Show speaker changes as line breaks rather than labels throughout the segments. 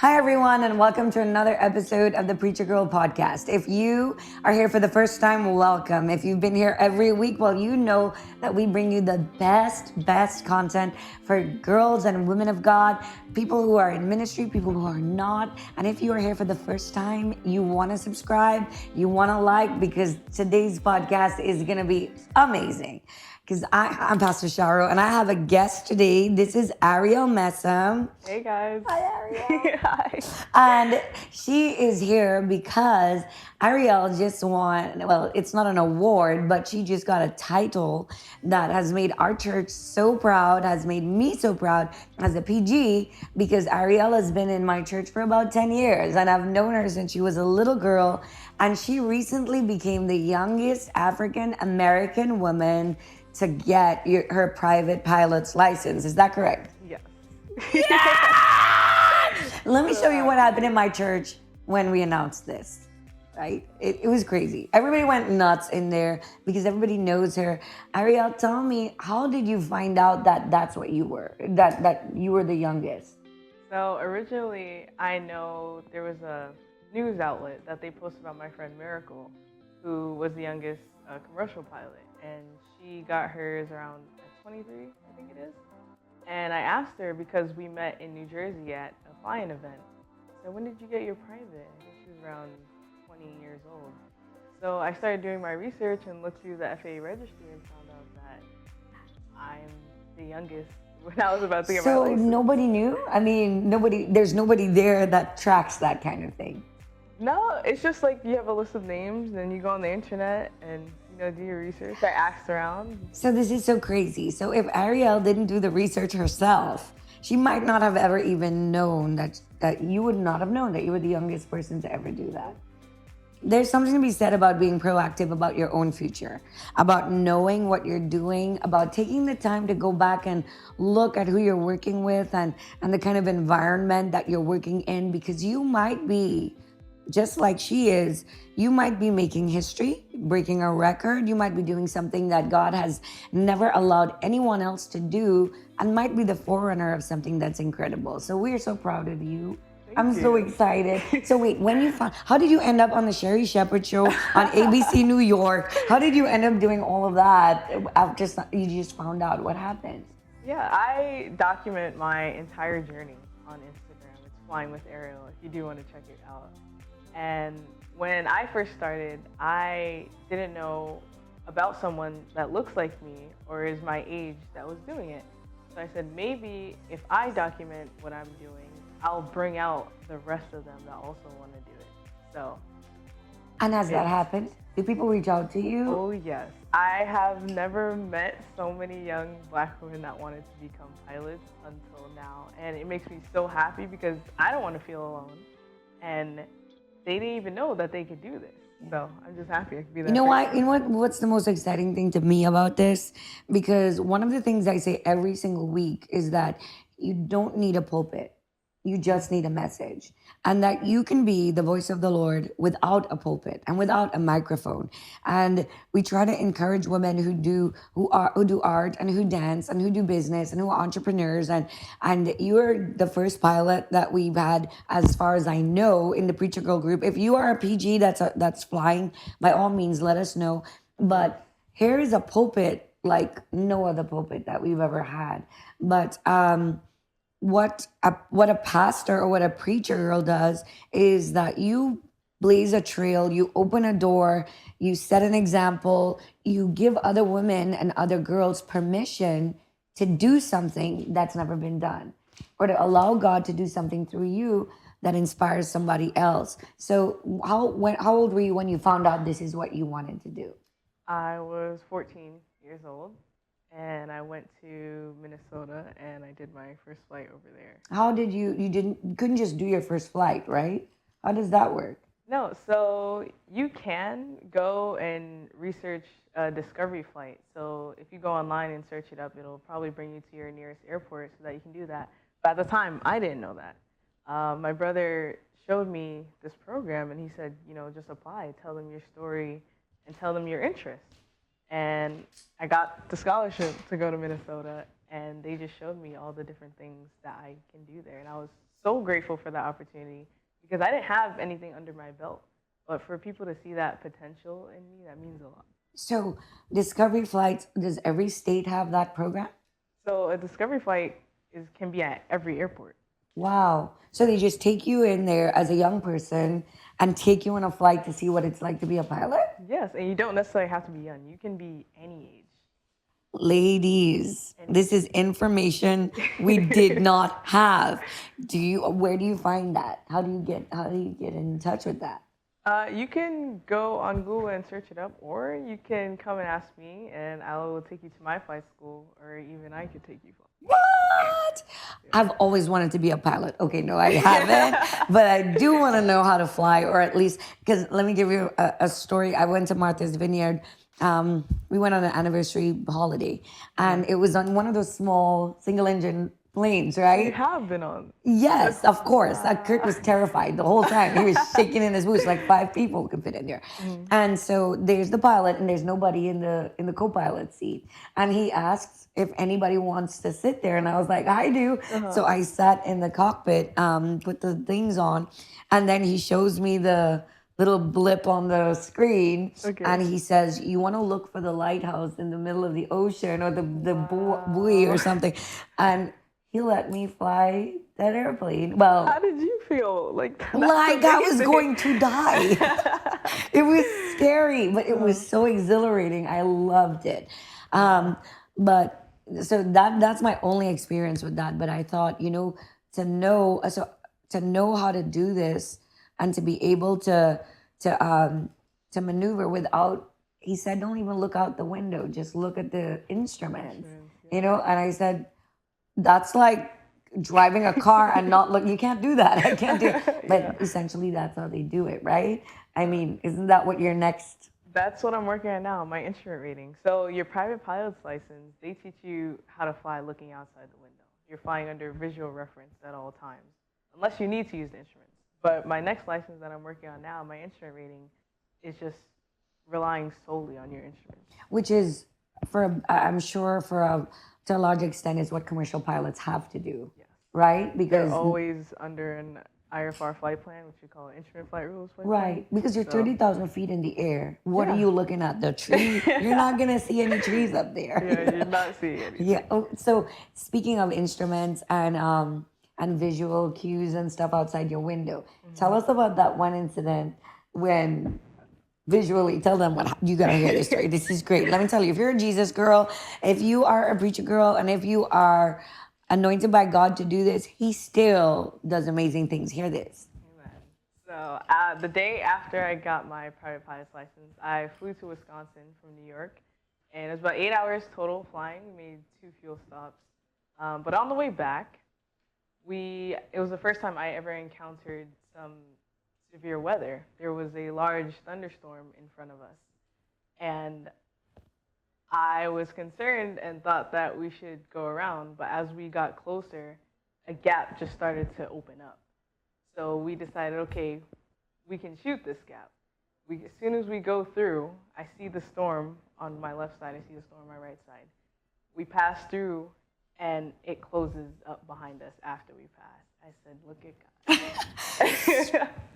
Hi, everyone, and welcome to another episode of the Preacher Girl podcast. If you are here for the first time, welcome. If you've been here every week, well, you know that we bring you the best content for girls and women of God, people who are in ministry, people who are not. And if you are here for the first time, you want to subscribe, you want to like, because today's podcast is going to be amazing. Because I'm Pastor Sharo, and I have a guest today. This is Ariel Messam.
Hey guys.
Hi, Ariel.
Hi.
And she is here because Ariel just won, well, it's not an award, but she just got a title that has made our church so proud, has made me so proud as a PG, because Ariel has been in my church for about 10 years, and I've known her since she was a little girl, and she recently became the youngest African American woman to get her private pilot's license. Is that correct?
Yes.
Let me show you what happened in my church when we announced this, right? It was crazy. Everybody went nuts in there because everybody knows her. Ariel, tell me, how did you find out that that's what you were, that you were the youngest?
So originally, I know there was a news outlet that they posted about my friend Miracle, who was the youngest commercial pilot, and she got hers around 23, I think it is. And I asked her because we met in New Jersey at a flying event. So when did you get your private? I think she was around 20 years old. So I started doing my research and looked through the FAA registry and found out that I'm the youngest when I was about to get my
So
license.
nobody knew? I mean, there's nobody there that tracks that kind of thing.
No, it's just like you have a list of names and you go on the internet and do your research. I asked around.
So this is so crazy. So if Ariel didn't do the research herself, she might not have ever even known that you would not have known that you were the youngest person to ever do that. There's something to be said about being proactive about your own future, about knowing what you're doing, about taking the time to go back and look at who you're working with and the kind of environment that you're working in, because you might be, just like she is, you might be making history, breaking a record. You might be doing something that God has never allowed anyone else to do, and might be the forerunner of something that's incredible. So we're so proud of you. I'm so excited. So wait, how did you end up on the Sherry Shepherd show on ABC New York? How did you end up doing all of that after you just found out what happened?
Yeah, I document my entire journey on Instagram. It's Flying with Ariel, if you do want to check it out. And when I first started, I didn't know about someone that looks like me or is my age that was doing it. So I said, maybe if I document what I'm doing, I'll bring out the rest of them that also want to do it. So.
And has that happened? Do people reach out to you?
Oh, yes. I have never met so many young Black women that wanted to become pilots until now. And it makes me so happy because I don't want to feel alone. And they didn't even know that they could do this. So I'm just happy I could be that.
You know what's the most exciting thing to me about this? Because one of the things I say every single week is that you don't need a pulpit. You just need a message. And that you can be the voice of the Lord without a pulpit and without a microphone. And we try to encourage women who do art and who dance and who do business and who are entrepreneurs. And you're the first pilot that we've had, as far as I know, in the Preacher Girl group. If you are a PG that's flying, by all means, let us know. But here is a pulpit like no other pulpit that we've ever had. But what a pastor or what a preacher girl does is that you blaze a trail, you open a door, you set an example, you give other women and other girls permission to do something that's never been done, or to allow God to do something through you that inspires somebody else. So how old were you when you found out this is what you wanted to do?
I was 14 years old. And I went to Minnesota and I did my first flight over there.
How did you couldn't just do your first flight, right? How does that work?
No, so you can go and research a discovery flight. So if you go online and search it up, it'll probably bring you to your nearest airport so that you can do that. But at the time, I didn't know that. My brother showed me this program and he said, just apply, tell them your story and tell them your interests. And I got the scholarship to go to Minnesota, and they just showed me all the different things that I can do there. And I was so grateful for that opportunity because I didn't have anything under my belt. But for people to see that potential in me, that means a lot.
So, Discovery Flights, does every state have that program?
So a discovery flight can be at every airport.
Wow. So they just take you in there as a young person and take you on a flight to see what it's like to be a pilot?
Yes, and you don't necessarily have to be young. You can be any age.
Ladies, this is information we did not have. Where do you find that? How do you get in touch with that?
You can go on Google and search it up, or you can come and ask me, and I will take you to my flight school, or even I could take you.
What? I've always wanted to be a pilot. Okay, no, I haven't, but I do want to know how to fly, or at least, because let me give you a story. I went to Martha's Vineyard. We went on an anniversary holiday, and it was on one of those small single engine planes,
You
right?
have been on.
Yes, of course. Kurt was terrified the whole time. He was shaking in his boots, like 5 people could fit in there. And so there's the pilot, and there's nobody in the co-pilot seat. And he asks if anybody wants to sit there, and I was like, I do. So I sat in the cockpit, put the things on, and then he shows me the little blip on the screen, and he says, "You want to look for the lighthouse in the middle of the ocean, or the buoy or something," and he let me fly that airplane. Well,
How did you feel? Like
I was going to die. It was scary, but it was so exhilarating. I loved it. But so that's my only experience with that. But I thought, to know how to do this and to be able to maneuver without. He said, "Don't even look out the window. Just look at the instruments." And I said, that's like driving a car and not look. You can't do that. I can't do it. But essentially, that's how they do it, right? I mean, isn't that what your next?
That's what I'm working on now, my instrument rating. So your private pilot's license, they teach you how to fly looking outside the window. You're flying under visual reference at all times, unless you need to use the instruments. But my next license that I'm working on now, my instrument rating, is just relying solely on your instruments.
Which is, I'm sure to a large extent, is what commercial pilots have to do, right? Because
they're always under an IFR flight plan, which we call instrument flight rules.
Right, because you're 30,000 feet in the air. What are you looking at? The tree? You're not gonna see any trees up there.
Yeah, you're not seeing anything.
Yeah. Oh, so speaking of instruments and visual cues and stuff outside your window, tell us about that one incident when. Visually, tell them what you gotta hear this story. This is great. Let me tell you, if you're a Jesus girl, if you are a preacher girl, and if you are anointed by God to do this, He still does amazing things. Hear this.
Amen. So the day after I got my private pilot's license, I flew to Wisconsin from New York, and it was about 8 hours total flying. We made 2 fuel stops, but on the way back, it was the first time I ever encountered some severe weather. There was a large thunderstorm in front of us, and I was concerned and thought that we should go around, but as we got closer, a gap just started to open up. So we decided, okay, we can shoot this gap. As soon as we go through, I see the storm on my left side, I see the storm on my right side. We pass through, and it closes up behind us after we pass. I said, look at God.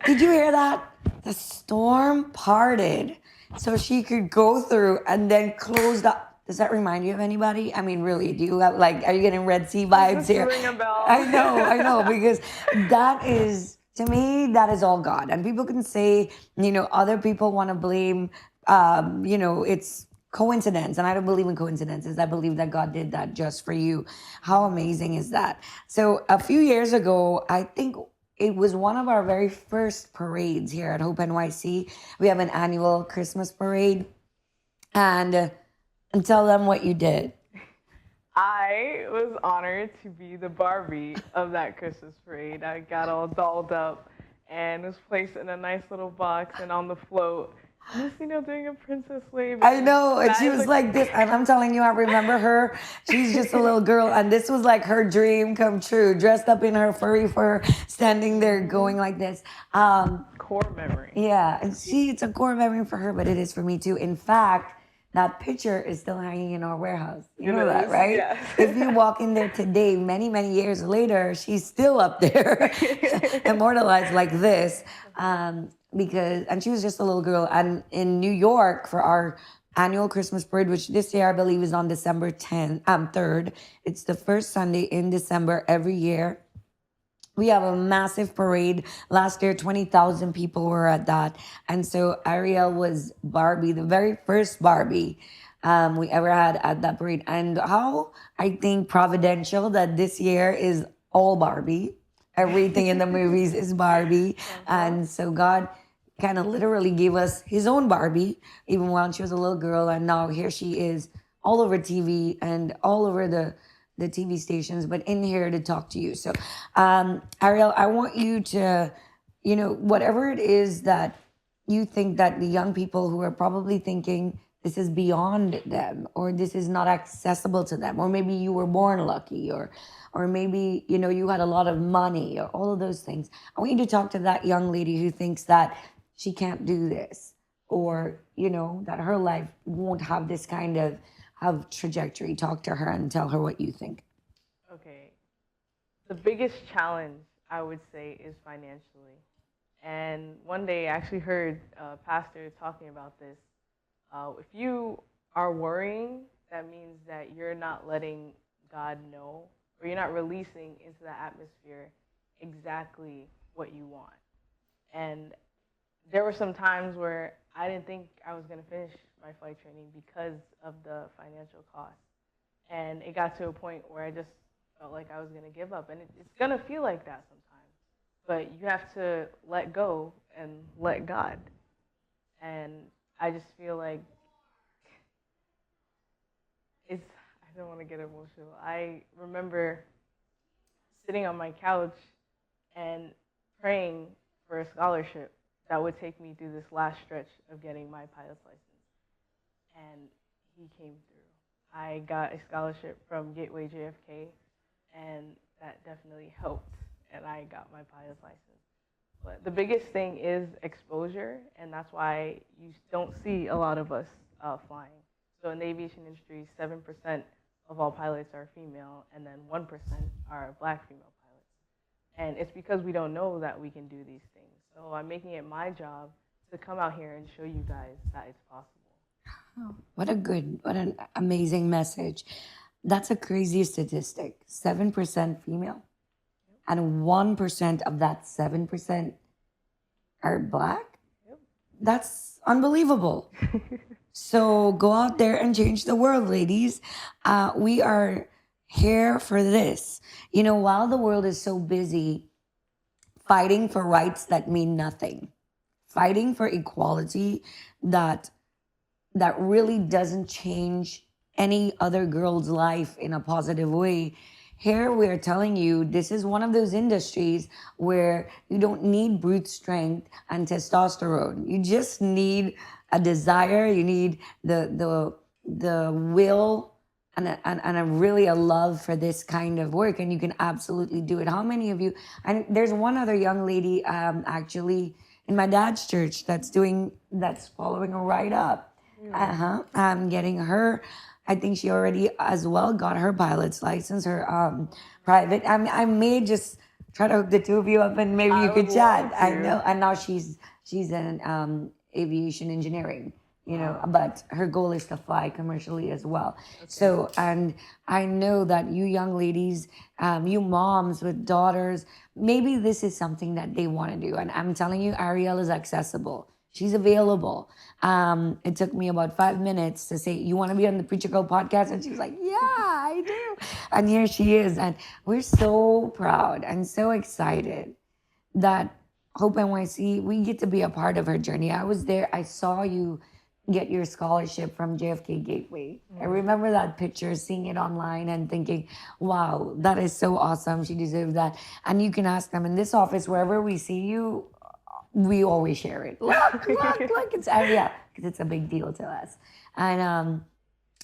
Did you hear that? The storm parted so she could go through and then closed up. Does that remind you of anybody? I mean, really, do you have are you getting Red Sea vibes here?
Ring a bell.
I know, because that is, to me, that is all God. And people can say, other people want to blame, it's coincidence, and I don't believe in coincidences. I believe that God did that just for you. How amazing is that? So a few years ago, I think it was one of our very first parades here at Hope NYC. We have an annual Christmas parade, and tell them what you did.
I was honored to be the Barbie of that Christmas parade. I got all dolled up and was placed in a nice little box and on the float. Just, doing a princess wave.
I know, and she was like this, and I'm telling you, I remember her. She's just a little girl, and this was like her dream come true, dressed up in her furry fur, standing there going like this.
Core memory.
Yeah, and it's a core memory for her, but it is for me too. In fact, That picture is still hanging in our warehouse. You
It
know that,
is,
right?
yes.
If you walk in there today, many, many years later, she's still up there, immortalized like this. Because, and she was just a little girl. And in New York for our annual Christmas parade, which this year I believe is on December 10th, 3rd. It's the first Sunday in December every year. We have a massive parade. Last year, 20,000 people were at that. And so Ariel was Barbie, the very first Barbie we ever had at that parade. And how I think providential that this year is all Barbie. Everything in the movies is Barbie. And so God kind of literally gave us his own Barbie, even while she was a little girl. And now here she is all over TV and all over the TV stations, but in here to talk to you. So, Ariel, I want you to, whatever it is that you think that the young people who are probably thinking this is beyond them, or this is not accessible to them, or maybe you were born lucky, or maybe you had a lot of money, or all of those things. I want you to talk to that young lady who thinks that she can't do this, or that her life won't have this kind of trajectory. Talk to her and tell her what you think.
Okay. The biggest challenge, I would say, is financially. And one day I actually heard a pastor talking about this. If you are worrying, that means that you're not letting God know, or you're not releasing into the atmosphere exactly what you want. And there were some times where I didn't think I was going to finish my flight training because of the financial cost. And it got to a point where I just felt like I was going to give up. And it's going to feel like that sometimes. But you have to let go and let God. And I just feel like I don't want to get emotional. I remember sitting on my couch and praying for a scholarship that would take me through this last stretch of getting my pilot's license. And he came through. I got a scholarship from Gateway JFK, and that definitely helped, and I got my pilot's license. But the biggest thing is exposure, and that's why you don't see a lot of us flying. So in the aviation industry, 7% of all pilots are female, and then 1% are black female pilots. And it's because we don't know that we can do these things. So I'm making it my job to come out here and show you guys that it's possible.
Oh, what an amazing message. That's a crazy statistic. 7% female, and 1% of that 7% are black.
Yep.
That's unbelievable. So go out there and change the world, ladies. We are here for this. While the world is so busy fighting for rights that mean nothing, fighting for equality that really doesn't change any other girl's life in a positive way. Here we're telling you this is one of those industries where you don't need brute strength and testosterone. You just need a desire. You need the will and a really a love for this kind of work, and you can absolutely do it. How many of you? And there's one other young lady actually in my dad's church that's following her right up. I'm getting her. I think she already as well got her pilot's license, her private. I may just try to hook the two of you up and maybe you could chat. I know. And now she's in aviation engineering, but her goal is to fly commercially as well. Okay. So, and I know that you young ladies, you moms with daughters, maybe this is something that they want to do. And I'm telling you, Ariel is accessible. She's available. It took me about 5 minutes to say, you want to be on the Preacher Girl podcast? And she's like, yeah, I do. And here she is. And we're so proud and so excited that Hope NYC, we get to be a part of her journey. I was there. I saw you get your scholarship from JFK Gateway. I remember that picture, seeing it online and thinking, wow, that is so awesome. She deserves that. And you can ask them in this office, wherever we see you, we always share it. Look, it's Ariel, because it's a big deal to us. And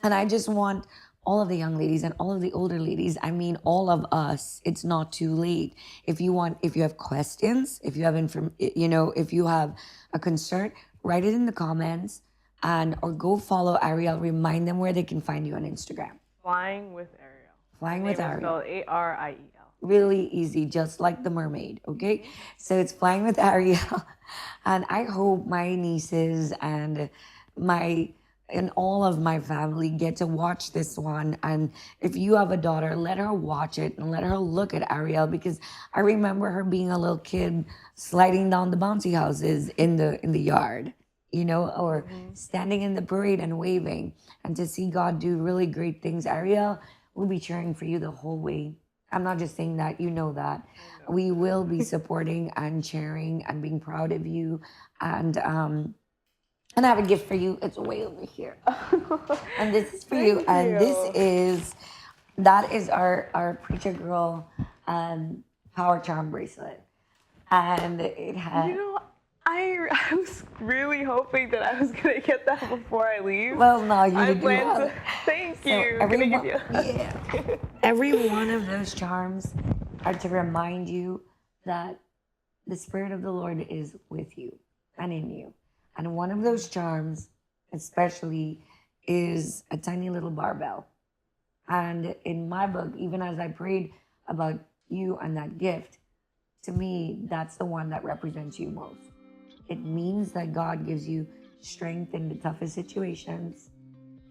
I just want all of the young ladies and all of the older ladies, I mean, all of us, it's not too late. If you have questions, if you have if you have a concern, write it in the comments. and or go follow Ariel. Remind them where they can find you on Instagram.
Flying with Ariel.
Flying
My
with
name is
Ariel.
spelled Ariel.
Really easy, just like the mermaid, okay? So it's Flying with Ariel. And I hope my nieces and all of my family get to watch this one. And if you have a daughter, let her watch it and let her look at Ariel, because I remember her being a little kid sliding down the bouncy houses in the yard, or standing in the parade and waving. And to see God do really great things, Ariel, we'll be cheering for you the whole way. I'm not just saying that, you know that. We will be supporting and cheering and being proud of you. And I have a gift for you. It's way over here. And this is for you.
Thank
And
you.
that is our Preacher Girl power charm bracelet. And it has...
You know, I was really hoping that I was gonna get that before I leave.
Well, no, you
I
do
plan
have
to.
it.
Thank
So
you.
every
Gonna give
one,
you.
yeah, every one of those charms are to remind you that the Spirit of the Lord is with you and in you. And one of those charms, especially, is a tiny little barbell. And in my book, even as I prayed about you and that gift, to me, that's the one that represents you most. It means that God gives you strength in the toughest situations.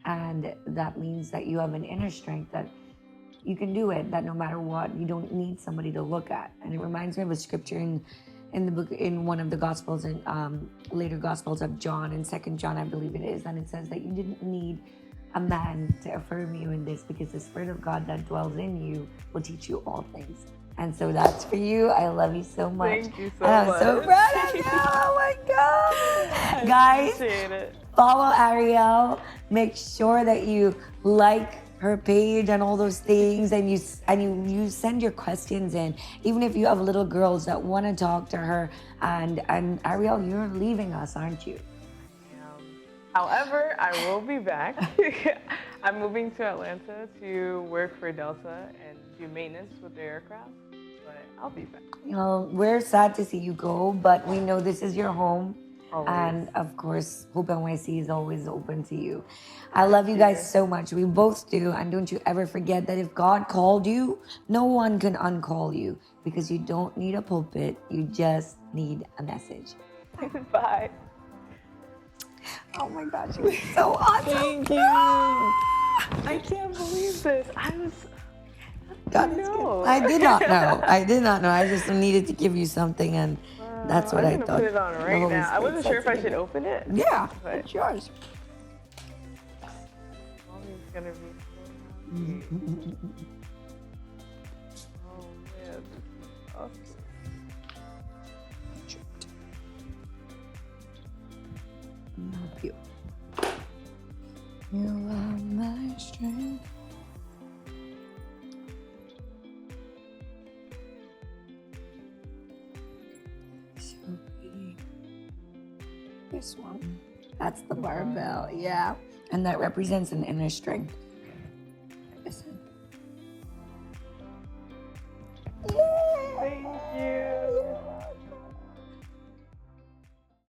And that means that you have an inner strength that you can do it, that no matter what, you don't need somebody to look at. And it reminds me of a scripture in the book, in one of the Gospels, and later Gospels of John, in 2 John, I believe it is. And it says that you didn't need a man to affirm you in this, because the Spirit of God that dwells in you will teach you all things. And so that's for you. I love you so much.
Thank you so
and I'm
much.
so proud of you. Oh my God. Guys,
Appreciate it.
follow Ariel. Make sure that you like her page and all those things, and you send your questions in. Even if you have little girls that want to talk to her. And Ariel, you're leaving us, aren't you?
However, I will be back. I'm moving to Atlanta to work for Delta and do maintenance with the aircraft, but I'll be back.
We're sad to see you go, but we know this is your home.
Always.
And of course, Hope NYC is always open to you. I love you guys so much. We both do. And don't you ever forget that if God called you, no one can uncall you, because you don't need a pulpit. You just need a message.
Bye.
Oh my gosh, you were so awesome.
Thank you. I can't believe this.
God,
know.
I did not know. I just needed to give you something, and that's what I
I'm
thought.
gonna put it on right now. I wasn't sure if I should open it.
Yeah,
but
it's yours.
Mommy's gonna be so happy. Oh man, this is awesome.
Love you. You are my strength. So pretty. This one. That's the barbell, yeah. And that represents an inner strength. Listen.